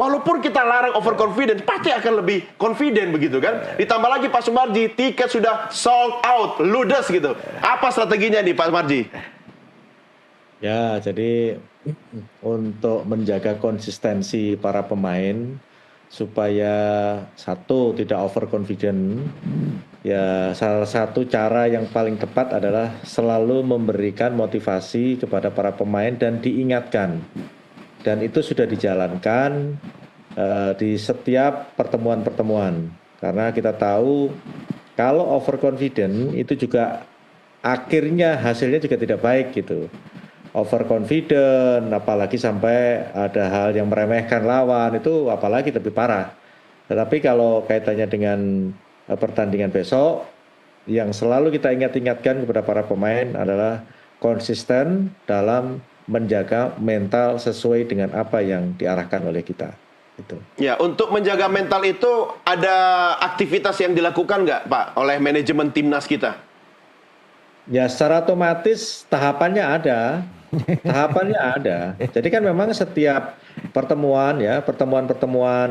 walaupun kita larang overconfident, pasti akan lebih confident begitu kan. Ditambah lagi Pak Sumarji, tiket sudah sold out, ludes gitu. Apa strateginya nih Pak Sumarji? Ya, jadi untuk menjaga konsistensi para pemain supaya satu tidak overconfident, ya salah satu cara yang paling tepat adalah selalu memberikan motivasi kepada para pemain dan diingatkan. Dan itu sudah dijalankan di setiap pertemuan-pertemuan. Karena kita tahu kalau overconfident itu juga akhirnya hasilnya juga tidak baik gitu. Overconfident, apalagi sampai ada hal yang meremehkan lawan, itu apalagi lebih parah. Tetapi kalau kaitannya dengan pertandingan besok, yang selalu kita ingatkan kepada para pemain adalah konsisten dalam menjaga mental sesuai dengan apa yang diarahkan oleh kita. Itu. Ya, untuk menjaga mental itu ada aktivitas yang dilakukan nggak, Pak, oleh manajemen timnas kita? Ya, secara otomatis tahapannya ada. Tahapannya ada. Jadi kan memang setiap pertemuan ya, pertemuan-pertemuan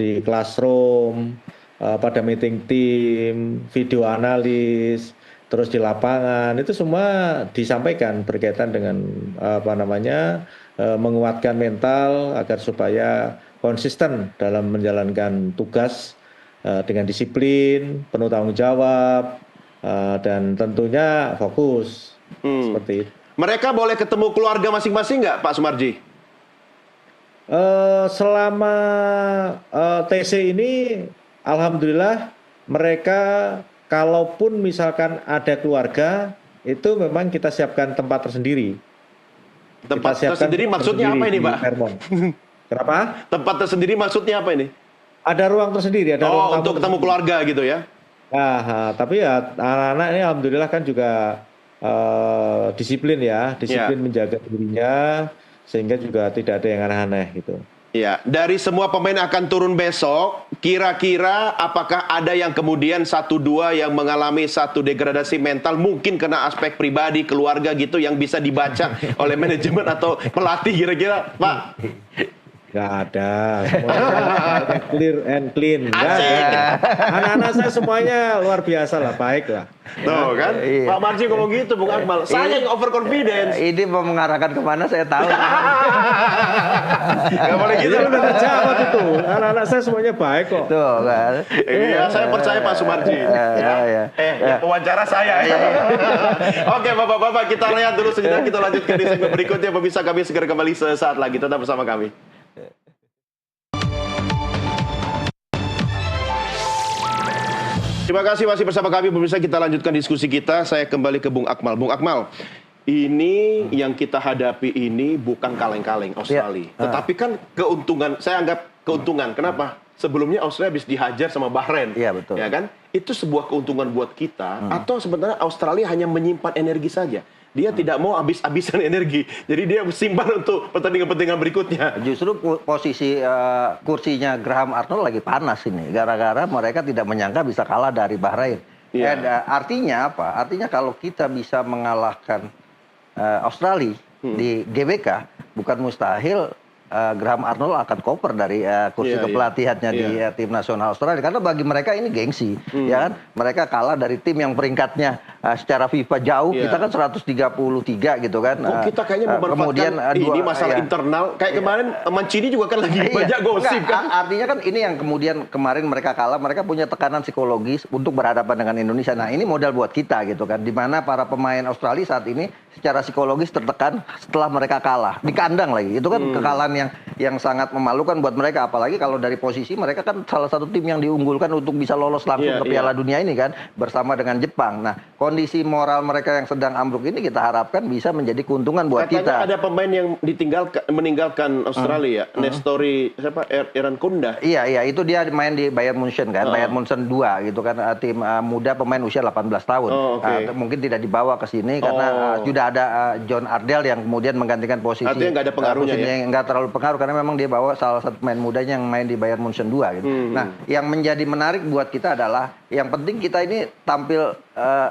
di classroom, pada meeting tim, video analis, terus di lapangan itu semua disampaikan berkaitan dengan menguatkan mental agar supaya konsisten dalam menjalankan tugas dengan disiplin, penuh tanggung jawab, dan tentunya fokus seperti itu. Mereka boleh ketemu keluarga masing-masing nggak, Pak Sumarji? Selama TC ini, alhamdulillah mereka kalaupun misalkan ada keluarga, itu memang kita siapkan tempat tersendiri. Tempat tersendiri maksudnya apa ini, Pak? Kenapa? Tempat tersendiri maksudnya apa ini? Ada ruang tersendiri, ada ruang untuk ketemu keluarga gitu ya? Tapi ya anak-anak ini alhamdulillah kan juga disiplin menjaga dirinya, sehingga juga tidak ada yang aneh-aneh gitu. Ya, dari semua pemain akan turun besok, kira-kira apakah ada yang kemudian 1-2 yang mengalami satu degradasi mental, mungkin kena aspek pribadi, keluarga gitu, yang bisa dibaca oleh manajemen atau pelatih kira-kira, Pak? Gak ada, semuanya clear and clean. Gak ada. Anak-anak saya semuanya luar biasa lah, baik lah. Tuh kan, Iya. Pak Marji ngomong gitu, Bung Akmal. Saya yang overconfidence. Ini mau mengarahkan kemana saya tahu. Gak boleh gitu. Itu udah terjawab itu. Anak-anak saya semuanya baik kok. Tuh kan. Iya, saya percaya Pak Sumarji. Wawancara saya. Oke, Bapak-Bapak, kita lihat dulu sejenak. Kita lanjutkan di segmen berikutnya. Pemirsa, kami segera kembali sesaat lagi. Tetap bersama kami. Terima kasih masih bersama kami, pemirsa. Kita lanjutkan diskusi kita. Saya kembali ke Bung Akmal. Bung Akmal, ini yang kita hadapi ini bukan kaleng-kaleng Australia. Tetapi kan keuntungan, saya anggap keuntungan. Kenapa? Sebelumnya Australia habis dihajar sama Bahrain. Iya, betul. Ya kan? Itu sebuah keuntungan buat kita. Atau sebenarnya Australia hanya menyimpan energi saja. Dia tidak mau habis-habisan energi. Jadi dia simpan untuk pertandingan-pertandingan berikutnya. Justru posisi kursinya Graham Arnold lagi panas ini. Gara-gara mereka tidak menyangka bisa kalah dari Bahrain. Iya. Dan artinya apa? Artinya kalau kita bisa mengalahkan Australia di GBK, bukan mustahil Graham Arnold akan koper dari kursi kepelatihannya di tim nasional Australia, karena bagi mereka ini gengsi, ya kan? Mereka kalah dari tim yang peringkatnya secara FIFA jauh, kita kan 133 gitu kan. Kita kayaknya memanfaatkan ini masalah internal. Kayak kemarin Mancini juga kan lagi banyak gosip kan. Artinya kan ini yang kemudian kemarin mereka kalah, mereka punya tekanan psikologis untuk berhadapan dengan Indonesia. Nah, ini modal buat kita gitu kan, di mana para pemain Australia saat ini secara psikologis tertekan setelah mereka kalah di kandang lagi. Itu kan kekalahan yang sangat memalukan buat mereka, apalagi kalau dari posisi mereka kan salah satu tim yang diunggulkan untuk bisa lolos langsung ke Piala Dunia ini kan, bersama dengan Jepang. Nah, kondisi moral mereka yang sedang ambruk ini kita harapkan bisa menjadi keuntungan buat Katanya kita. ada pemain yang meninggalkan Australia, Nestori siapa? Eran Kunda. Iya, itu dia main di Bayern Munchen kan, Bayern Munchen 2 gitu kan, tim muda pemain usia 18 tahun. Mungkin tidak dibawa ke sini karena sudah ada John Ardell yang kemudian menggantikan posisi. Artinya nggak ada pengaruhnya nggak terlalu pengaruh karena memang dia bawa salah satu pemain mudanya yang main di Bayern Munchen 2 gitu. Nah, yang menjadi menarik buat kita adalah yang penting kita ini tampil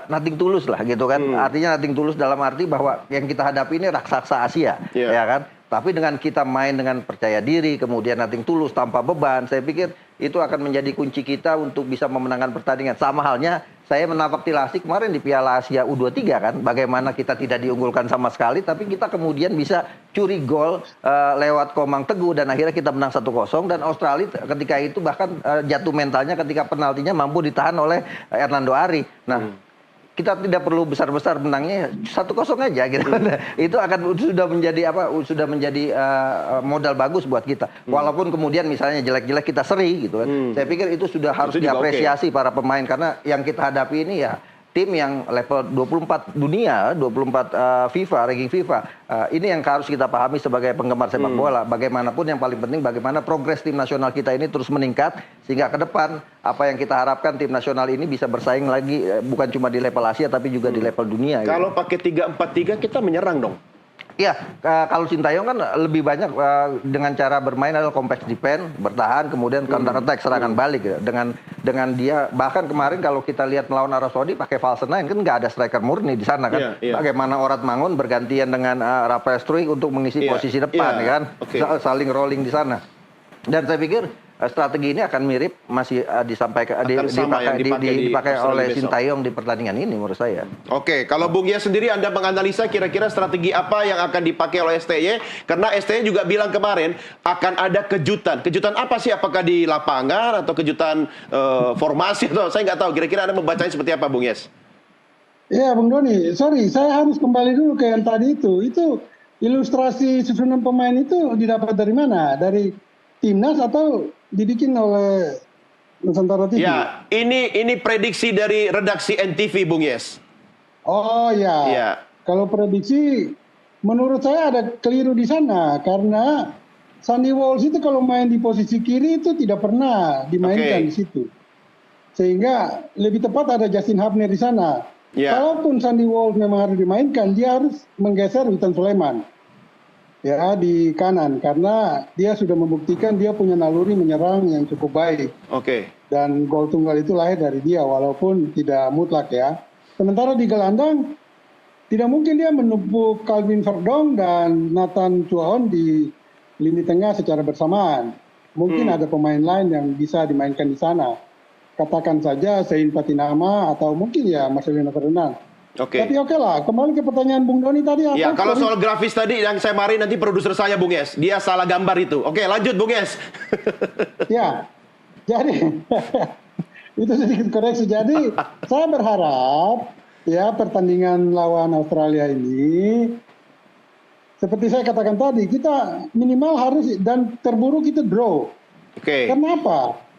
nothing tulus lah gitu kan. Artinya nothing tulus dalam arti bahwa yang kita hadapi ini raksasa Asia, ya kan? Tapi dengan kita main dengan percaya diri, kemudian nothing tulus tanpa beban, saya pikir itu akan menjadi kunci kita untuk bisa memenangkan pertandingan. Sama halnya saya menapaktilasi kemarin di Piala Asia U23 kan, bagaimana kita tidak diunggulkan sama sekali, tapi kita kemudian bisa curi gol lewat Komang Teguh dan akhirnya kita menang 1-0, dan Australia ketika itu bahkan jatuh mentalnya ketika penaltinya mampu ditahan oleh Hernando Ari. Nah, kita tidak perlu besar-besar menangnya 1-0 aja gitu. Itu akan sudah menjadi modal bagus buat kita. Walaupun kemudian misalnya jelek-jelek kita seri gitu kan. Saya pikir itu sudah harus diapresiasi para pemain, karena yang kita hadapi ini ya tim yang level 24 dunia, 24 FIFA, ranking FIFA. Ini yang harus kita pahami sebagai penggemar sepak bola. Bagaimanapun yang paling penting bagaimana progres tim nasional kita ini terus meningkat, sehingga ke depan apa yang kita harapkan tim nasional ini bisa bersaing lagi bukan cuma di level Asia tapi juga di level dunia. Kalau pakai 3-4-3 kita menyerang dong. Iya, kalau Sintayong kan lebih banyak dengan cara bermain adalah compact defense, bertahan, kemudian counter attack, serangan balik. Gitu. Dengan dia, bahkan kemarin kalau kita lihat melawan Arab Saudi pakai false nine, kan nggak ada striker murni di sana kan. Bagaimana Orat Mangun bergantian dengan Rafael Struijk untuk mengisi posisi depan, kan, saling rolling di sana. Dan saya pikir strategi ini akan mirip masih disampaikan Akan sama yang dipakai di dipakai Australia oleh besok. Sintayong di pertandingan ini menurut saya. Oke, kalau Bung Yas sendiri Anda menganalisa kira-kira strategi apa yang akan dipakai oleh STY? Karena STY juga bilang kemarin akan ada kejutan. Kejutan apa sih? Apakah di lapangan atau kejutan formasi atau saya nggak tahu. Kira-kira Anda membacanya seperti apa, Bung Yas? Ya, Bung Doni, sorry, saya harus kembali dulu ke yang tadi itu. Itu ilustrasi susunan pemain itu didapat dari mana? Dari timnas atau dibikin oleh Nusantara TV? Ya, ini prediksi dari redaksi NTV, Bung Yes. Oh ya. Ya. Kalau prediksi, menurut saya ada keliru di sana karena Sandy Walsh itu kalau main di posisi kiri itu tidak pernah dimainkan Oke. di situ. Sehingga lebih tepat ada Justin Hubner di sana. Ya. Kalaupun Sandy Walsh memang harus dimainkan, dia harus menggeser Witan Sulaiman ya di kanan karena dia sudah membuktikan dia punya naluri menyerang yang cukup baik. Oke. Dan gol tunggal itu lahir dari dia walaupun tidak mutlak ya. Sementara di gelandang tidak mungkin dia menumpuk Calvin Verdong dan Nathan Chuaon di lini tengah secara bersamaan. Mungkin ada pemain lain yang bisa dimainkan di sana. Katakan saja Sein Patinama atau mungkin ya Marcelino Ferdinand. Oke. Tapi oke lah, kembali ke pertanyaan Bung Doni tadi apa? Ya, kalau Sorry. soal grafis tadi yang saya marahin nanti produser saya, Bung Yes. Dia salah gambar itu. Oke, lanjut, Bung Yes. Ya, jadi itu sedikit koreksi. Jadi saya berharap ya pertandingan lawan Australia ini, seperti saya katakan tadi, kita minimal harus dan terburuk itu draw. Oke. Kenapa?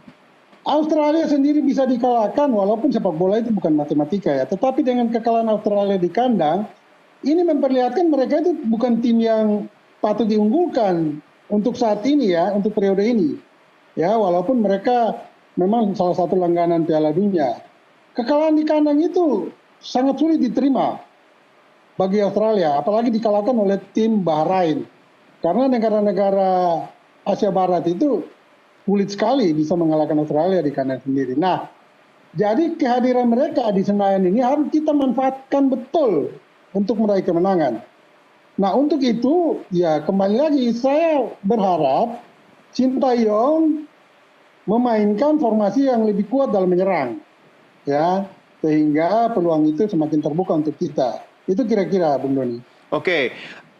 Australia sendiri bisa dikalahkan walaupun sepak bola itu bukan matematika ya. Tetapi dengan kekalahan Australia di kandang, ini memperlihatkan mereka itu bukan tim yang patut diunggulkan untuk saat ini ya, untuk periode ini. Ya, walaupun mereka memang salah satu langganan Piala Dunia. Kekalahan di kandang itu sangat sulit diterima bagi Australia, apalagi dikalahkan oleh tim Bahrain. Karena negara-negara Asia Barat itu sulit sekali bisa mengalahkan Australia di kandang sendiri. Nah, jadi kehadiran mereka di Senayan ini harus kita manfaatkan betul untuk meraih kemenangan. Nah, untuk itu, ya kembali lagi saya berharap Sintayong memainkan formasi yang lebih kuat dalam menyerang. Ya, sehingga peluang itu semakin terbuka untuk kita. Itu kira-kira, Bung Doni. Oke.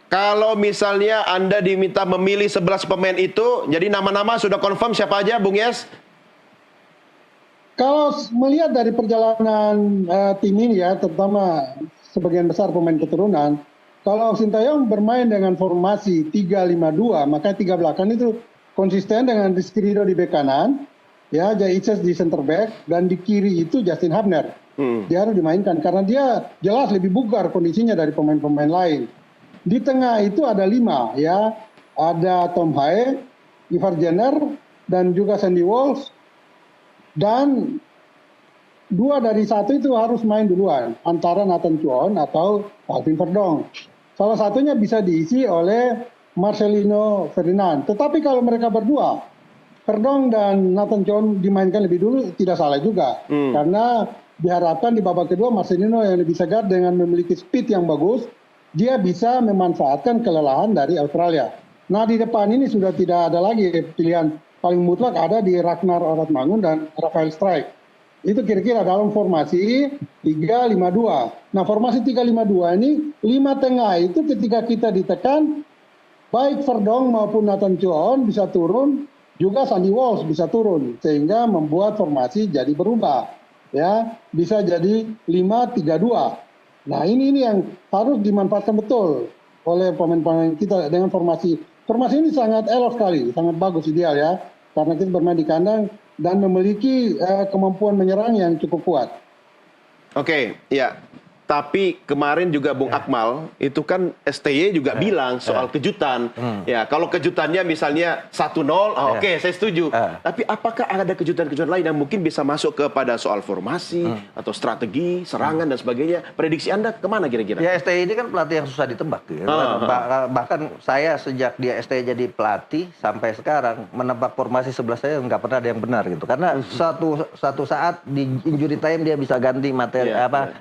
Kalau misalnya Anda diminta memilih 11 pemain itu, jadi nama-nama sudah confirm siapa aja, Bung Yes? Kalau melihat dari perjalanan tim ini ya, terutama sebagian besar pemain keturunan, kalau Sintayong bermain dengan formasi 3-5-2, maka tiga belakang itu konsisten dengan Rizky Ridho di bek kanan, ya, Jai Ices di center back, dan di kiri itu Justin Hubner. Dia harus dimainkan karena dia jelas lebih bugar kondisinya dari pemain-pemain lain. Di tengah itu ada 5 ya, ada Tom Hae, Ivar Jenner, dan juga Sandy Walsh. Dan 2 dari 1 itu harus main duluan, antara Nathan Chuaon atau Calvin Verdong. Salah satunya bisa diisi oleh Marcelino Ferdinand. Tetapi kalau mereka berdua, Verdong dan Nathan Chuaon dimainkan lebih dulu, tidak salah juga. Karena diharapkan di babak kedua Marcelino yang lebih segar dengan memiliki speed yang bagus, dia bisa memanfaatkan kelelahan dari Australia. Nah, di depan ini sudah tidak ada lagi pilihan paling mutlak, ada di Ragnar Oratmangun dan Rafael Strijk. Itu kira-kira dalam formasi 3-5-2. Nah, formasi 3-5-2 ini 5 tengah itu ketika kita ditekan, baik Verdong maupun Nathan Chuaon bisa turun, juga Sandy Walsh bisa turun, sehingga membuat formasi jadi berubah. Ya, bisa jadi 5-3-2. Nah, ini yang harus dimanfaatkan betul oleh pemain-pemain kita dengan formasi. Formasi ini sangat elok sekali, sangat bagus, ideal ya. Karena kita bermain di kandang dan memiliki kemampuan menyerang yang cukup kuat. Oke, ya. Tapi kemarin juga Bung Akmal, itu kan STY juga bilang soal kejutan. Ya, kalau kejutannya misalnya 1-0, oke, saya setuju. Tapi apakah ada kejutan-kejutan lain yang mungkin bisa masuk kepada soal formasi, atau strategi, serangan, dan sebagainya? Prediksi Anda kemana kira-kira? Ya, STY ini kan pelatih yang susah ditebak. Ya. Bahkan saya sejak dia STY jadi pelatih sampai sekarang, menebak formasi 11 saya nggak pernah ada yang benar gitu. Karena satu saat di injury time dia bisa ganti materi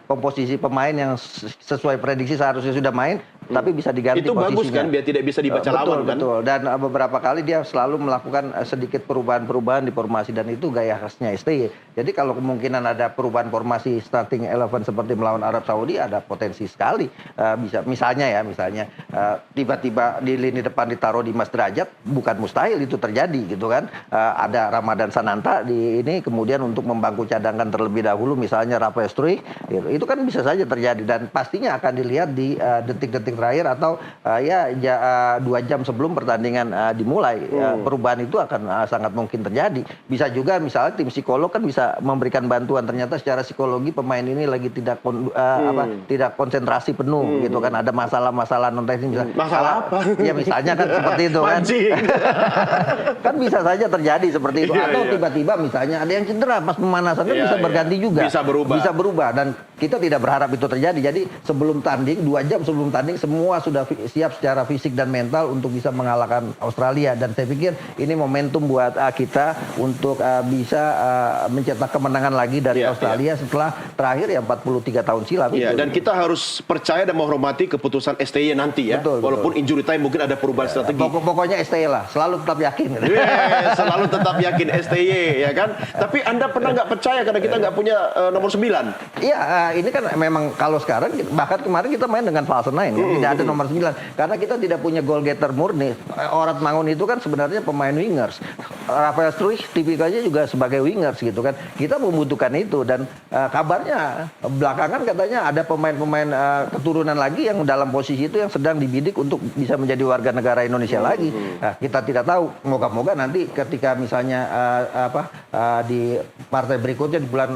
komposisi pemain yang sesuai prediksi seharusnya sudah main, tapi bisa diganti Itu posisinya. bagus kan, biar tidak bisa dibaca Betul, lawan kan? betul. Dan beberapa kali dia selalu melakukan sedikit perubahan-perubahan di formasi dan itu gaya khasnya STY. Jadi kalau kemungkinan ada perubahan formasi starting 11 seperti melawan Arab Saudi ada potensi sekali bisa misalnya tiba-tiba di lini depan ditaruh Dimas Derajat bukan mustahil itu terjadi gitu kan. Ada Ramadan Sananta di ini kemudian untuk membangku cadangan terlebih dahulu misalnya Rafael Struijk gitu. Itu kan bisa saja terjadi dan pastinya akan dilihat di detik-detik terakhir atau 2 jam sebelum pertandingan dimulai. Perubahan itu akan sangat mungkin terjadi. Bisa juga misalnya tim psikolog kan bisa memberikan bantuan ternyata secara psikologi pemain ini lagi tidak konsentrasi penuh gitu kan ada masalah-masalah non teknis misalnya. Masalah apa? Ya misalnya kan seperti itu kan. Kan bisa saja terjadi seperti itu atau tiba-tiba misalnya ada yang cedera pas pemanasan kan bisa berganti juga. Bisa berubah dan kita tidak berharap itu terjadi. Jadi sebelum tanding 2 jam sebelum tanding semua sudah siap secara fisik dan mental untuk bisa mengalahkan Australia dan saya pikir ini momentum buat kita untuk bisa mencetak kemenangan lagi dari Australia setelah terakhir 43 tahun silam. Iya, dan kita harus percaya dan menghormati keputusan STY nanti ya. Walaupun injury time mungkin ada perubahan strategi. Pokoknya STY lah, selalu tetap yakin. Selalu tetap yakin STY ya kan. Tapi Anda pernah nggak percaya karena kita nggak punya nomor 9? Iya, ini kan memang kalau sekarang bahkan kemarin kita main dengan false nine ya, tidak ada nomor 9 karena kita tidak punya goal getter murni. Orat Mangun itu kan sebenarnya pemain wingers. Rafael Struijk tipikalnya juga sebagai wingers gitu kan. Kita membutuhkan itu dan kabarnya belakangan katanya ada pemain-pemain keturunan lagi yang dalam posisi itu yang sedang dibidik untuk bisa menjadi warga negara Indonesia lagi. Nah, kita tidak tahu. Moga-moga nanti ketika misalnya di partai berikutnya di bulan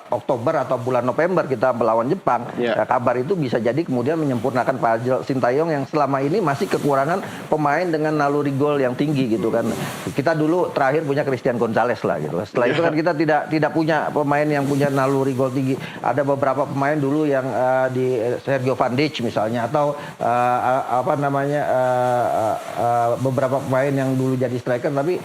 Oktober atau bulan November kita melawan Jepang, kabar itu bisa jadi kemudian menyempurnakan Fadjil Sintayong yang selama ini masih kekurangan pemain dengan naluri gol yang tinggi gitu kan. Kita dulu terakhir punya Christian Gonzalez lah gitu. Setelah itu kan kita tidak punya pemain yang punya naluri gol tinggi. Ada beberapa pemain dulu yang di Sergio Van Dijk misalnya atau beberapa pemain yang dulu jadi striker tapi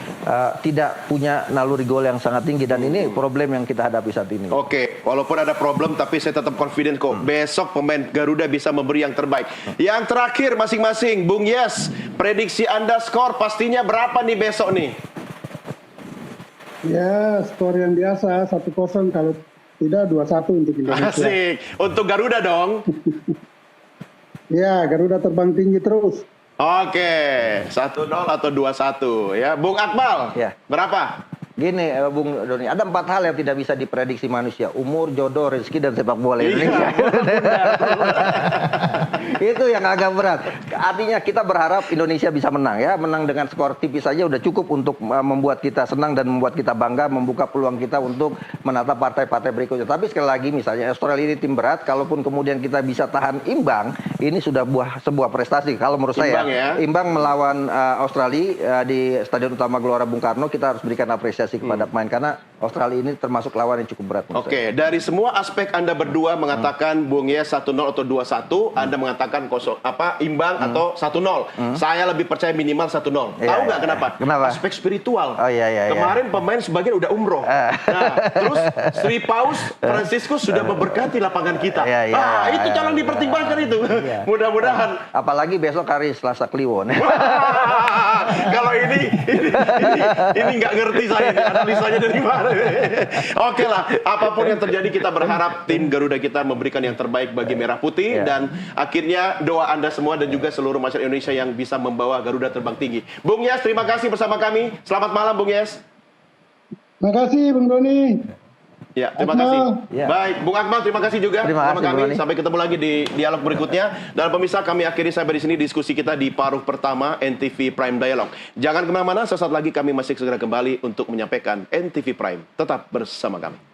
tidak punya naluri gol yang sangat tinggi dan ini problem yang kita hadapi saat ini. Oke, walaupun ada problem tapi saya tetap confident kok. Besok pemain Garuda bisa memberi yang terbaik. Yang terakhir masing-masing, Bung Yes, prediksi Anda skor pastinya berapa nih besok nih? Ya, skor yang biasa 1-0 kalau tidak 2-1 untuk Indonesia. Asik. Untuk Garuda dong. Ya, Garuda terbang tinggi terus. Oke, 1-0 atau 2-1 ya. Bung Akmal, berapa? Gini, Bung Doni, ada 4 hal yang tidak bisa diprediksi manusia. Umur, jodoh, rezeki, dan sepak bola Indonesia. Itu yang agak berat. Artinya kita berharap Indonesia bisa menang ya. Menang dengan skor tipis saja udah cukup untuk membuat kita senang dan membuat kita bangga, membuka peluang kita untuk menatap partai-partai berikutnya. Tapi sekali lagi misalnya Australia ini tim berat, kalaupun kemudian kita bisa tahan imbang, ini sudah sebuah prestasi. Kalau menurut saya, imbang melawan Australia di Stadion Utama Gelora Bung Karno, kita harus berikan apresiasi kepada pemain karena Australia ini termasuk lawan yang cukup berat. Oke, dari semua aspek Anda berdua mengatakan Bung Yes 1-0 atau 2-1, Anda mengatakan imbang atau 1-0. Saya lebih percaya minimal 1-0. Tahu nggak kenapa? Aspek spiritual. Kemarin pemain sebagian udah umroh. Nah, terus Sri Paus Franciscus sudah memberkati lapangan kita. Itu jangan dipertimbangkan itu. Mudah-mudahan. Apalagi besok hari Selasa Kliwon. Kalau ini nggak ngerti saya ini, analisanya dari mana. Oke lah, apapun yang terjadi kita berharap tim Garuda kita memberikan yang terbaik bagi Merah Putih dan akhirnya doa Anda semua dan juga seluruh masyarakat Indonesia yang bisa membawa Garuda terbang tinggi. Bung Yes, terima kasih bersama kami. Selamat malam Bung Yes. Terima kasih Bung Doni. Ya, terima kasih. Baik, Bung Akmal terima kasih juga bersama kami. Sampai ketemu lagi di dialog berikutnya. Dan pemirsa, kami akhiri sampai di sini diskusi kita di paruh pertama NTV Prime Dialog. Jangan kemana-mana, sesaat lagi kami masih segera kembali untuk menyampaikan NTV Prime. Tetap bersama kami.